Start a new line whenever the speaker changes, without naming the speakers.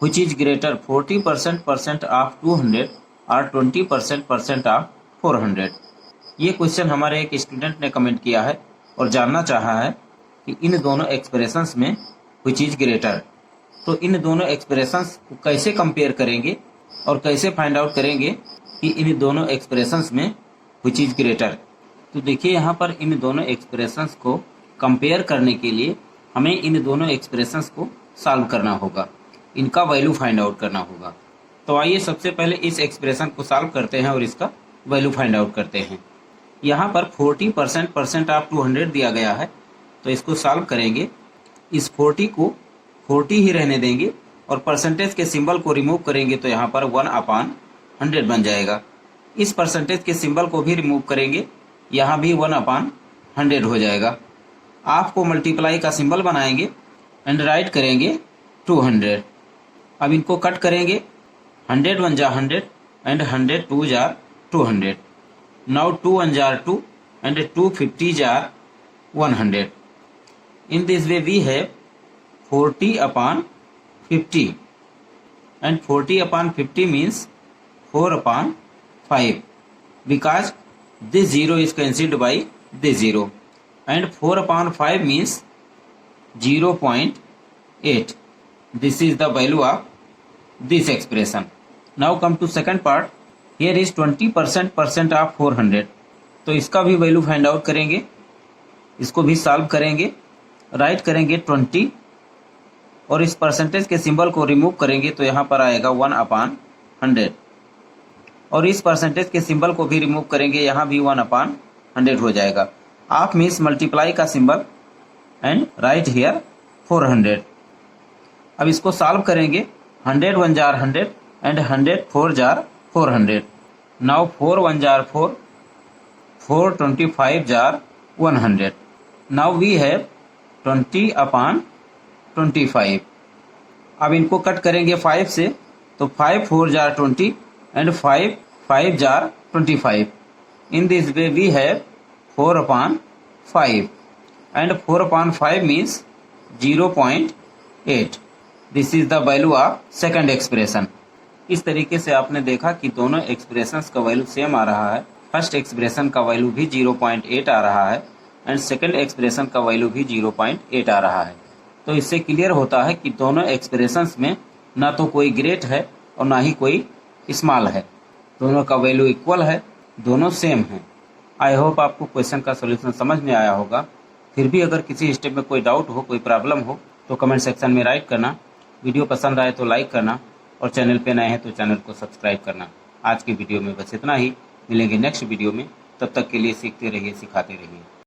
which is greater 40% of 200 और 20% of 400। ये question हमारे एक स्टूडेंट ने कमेंट किया है और जानना चाहा है कि इन दोनों एक्सप्रेशंस में which is greater, तो इन दोनों एक्सप्रेशंस को कैसे कंपेयर करेंगे और कैसे फाइंड आउट करेंगे कि इन दोनों एक्सप्रेशंस में which is greater। तो देखिए यहाँ पर इन दोनों एक्सप्रेशंस को कंपेयर करने के लिए हमें इन दोनों एक्सप्रेशंस को सॉल्व करना होगा, इनका वैल्यू फाइंड आउट करना होगा। तो आइए सबसे पहले इस एक्सप्रेशन को सॉल्व करते हैं और इसका वैल्यू फाइंड आउट करते हैं। यहाँ पर 40% ऑफ 200 दिया गया है, तो इसको सॉल्व करेंगे। इस 40 को 40 ही रहने देंगे और परसेंटेज के सिंबल को रिमूव करेंगे तो यहाँ पर 1/100 बन जाएगा। इस परसेंटेज के सिंबल को भी रिमूव करेंगे, यहाँ भी 1/100 हो जाएगा। आप को मल्टीप्लाई का सिंबल बनाएंगे एंड राइट करेंगे 200। अब इनको कट करेंगे, 100 1 जा 100 एंड 100 2 जा 200। नाउ 2 1 जा 2 एंड 250 जा 100। In this way we have 40/50 and 40/50 means 4/5 because this 0 is cancelled by this 0 and 4/5 means 0.8. This is the value of this expression. Now come to second part. Here is 20% of 400. तो इसका भी value find out करेंगे, इसको भी solve करेंगे। Right करेंगे 20 और इस परसेंटेज के सिंबल को रिमूव करेंगे तो यहाँ पर आएगा 1/100 और इस परसेंटेज के सिंबल को भी रिमूव करेंगे, यहाँ भी 1/100 हो जाएगा। आप मीन्स मल्टीप्लाई का सिंबल एंड राइट हियर 400। अब इसको सॉल्व करेंगे, 100 1 जार 100 एंड 100 4 जार 400। नाउ 4 1 जार 4, 4 25 जार 100। Now we have 20/25। अब इनको कट करेंगे 5 से, तो 5 4 जार 20 एंड 5 5 जार 25। In this way we have 4/5 and 4/5 means 0.8। This is the value of second expression. इस तरीके से आपने देखा कि दोनों एक्सप्रेशंस का वैल्यू सेम आ रहा है। फर्स्ट एक्सप्रेशन का वैल्यू भी 0.8 आ रहा है एंड सेकंड एक्सप्रेशन का वैल्यू भी 0.8 आ रहा है। तो इससे क्लियर होता है कि दोनों एक्सप्रेशंस में ना तो कोई ग्रेट है और ना ही कोई स्मॉल है, दोनों का वैल्यू इक्वल है, दोनों सेम हैं। आई होप आपको क्वेश्चन का सोल्यूशन समझ में आया होगा। फिर भी अगर किसी स्टेप में कोई डाउट हो, कोई प्रॉब्लम हो तो कमेंट सेक्शन में राइट करना। वीडियो पसंद आए तो लाइक करना और चैनल पे नए हैं तो चैनल को सब्सक्राइब करना। आज की वीडियो में बस इतना ही, मिलेंगे नेक्स्ट वीडियो में। तब तक के लिए सीखते रहिए, सिखाते रहिए।